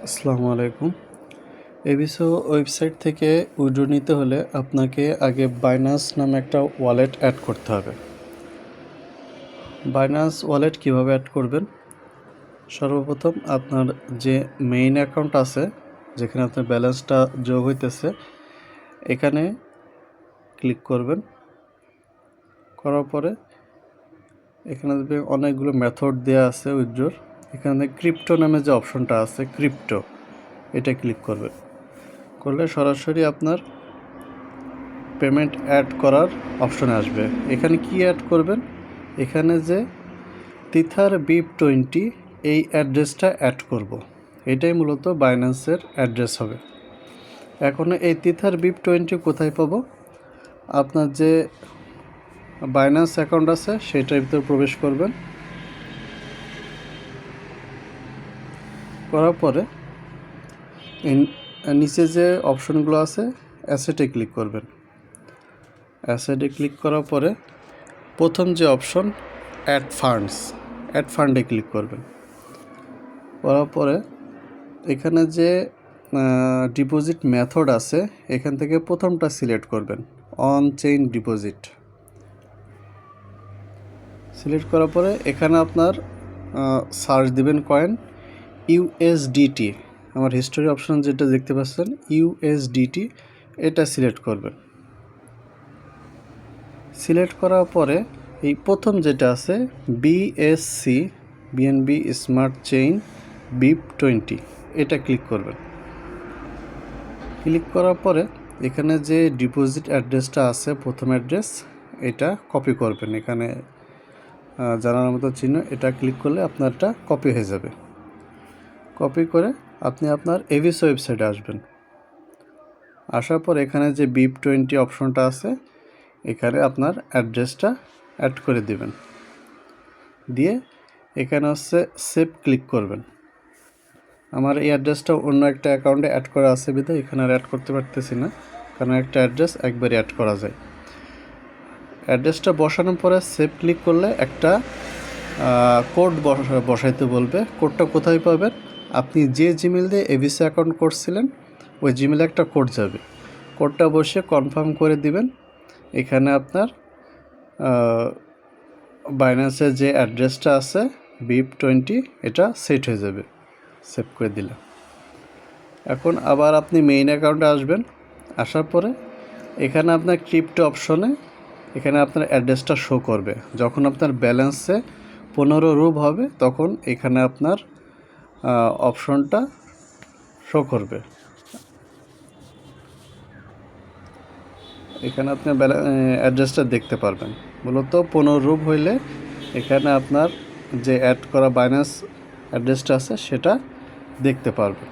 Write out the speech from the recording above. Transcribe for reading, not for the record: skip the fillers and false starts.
আসসালামু আলাইকুম। এবিসো ওয়েবসাইট থেকে উইথড্র নিতে হলে আপনাকে আগে বাইন্যান্স নামে একটা ওয়ালেট অ্যাড করতে হবে। বাইন্যান্স ওয়ালেট কিভাবে অ্যাড করবেন? সর্বপ্রথম আপনার যে মেইন অ্যাকাউন্ট আছে, যেখানে আপনার ব্যালেন্সটা যোগ হইতেছে, এখানে ক্লিক করবেন। করার পরে এখানে অনেকগুলো মেথড দেওয়া আছে উইথড্রর। এখানে ক্রিপ্টো নামে যে অপশনটা আছে, ক্রিপ্টো, এটা ক্লিক করবেন। করলে সরাসরি আপনার পেমেন্ট অ্যাড করার অপশনে আসবে। এখানে কি অ্যাড করবেন? এখানে যে তিথার BIP20 এই অ্যাড্রেসটা অ্যাড করব। এটাই মূলত বাইন্যান্সের অ্যাড্রেস হবে। এখন এই তিথার BIP20 কোথায় পাবো? আপনার যে বাইন্যান্স অ্যাকাউন্ট আছে সেটার ভিতর প্রবেশ করবেন। করার পরে নিচে যে অপশনগুলো আছে অ্যাসেটে ক্লিক করবেন। অ্যাসেটে ক্লিক করার পরে প্রথম যে অপশন অ্যাড ফান্ডে ক্লিক করবেন। করার পরে এখানে যে ডিপোজিট মেথড আছে এখান থেকে প্রথমটা সিলেক্ট করবেন, অন চেইন ডিপোজিট। সিলেক্ট করার পরে এখানে আপনার সার্চ দিবেন কয়েন USDT। আমার হিস্টোরি অপশন যেটা দেখতে পাচ্ছেন USDT, এটা সিলেক্ট করবেন। সিলেক্ট করার পরে এই প্রথম যেটা আছে BNB স্মার্ট চেইন BIP20, এটা ক্লিক করবেন। ক্লিক করার পরে এখানে যে ডিপোজিট অ্যাড্রেসটা আছে, প্রথম অ্যাড্রেস, এটা কপি করবেন। এখানে জানার মতো চিহ্ন, এটা ক্লিক করলে আপনারটা কপি হয়ে যাবে। কপি করে আপনি আপনার এবিসো ওয়েবসাইটে আসবেন। আসার পর এখানে যে BIP20 অপশনটা আছে এখানে আপনার অ্যাড্রেসটা অ্যাড করে দিবেন। দিয়ে এখানে হচ্ছে সেভ ক্লিক করবেন। আমার এই অ্যাড্রেসটা অন্য একটা অ্যাকাউন্টে অ্যাড করা আছে বিধায় এখানে আর অ্যাড করতে পারতেছি না, কারণ একটা অ্যাড্রেস একবারে অ্যাড করা যায়। অ্যাড্রেসটা বসানোর পরে সেভ ক্লিক করলে একটা কোড বসাইতে বলবে। কোডটা কোথায় পাবেন? আপনি যে জিমেল দিয়ে এবিসি অ্যাকাউন্ট করছিলেন ওই জিমেলে একটা কোড যাবে। কোডটা বসে কনফার্ম করে দিবেন। এখানে আপনার বাইন্যান্সের যে অ্যাড্রেসটা আছে BIP20, এটা সেট হয়ে যাবে সেভ করে দিলে। এখন আবার আপনি মেইন অ্যাকাউন্টে আসবেন। আসার পরে এখানে আপনার ক্রিপ্টো অপশনে এখানে আপনার অ্যাড্রেসটা শো করবে। যখন আপনার ব্যালেন্সে 15 রুব হবে তখন এখানে আপনার অপশনটা শো করবে। এখানে আপনার অ্যাড্রেসটা দেখতে পারবেন। মূলত 15 রুব হইলে এখানে আপনার যে অ্যাড করা বাইন্যান্স অ্যাড্রেসটা আছে সেটা দেখতে পারবেন।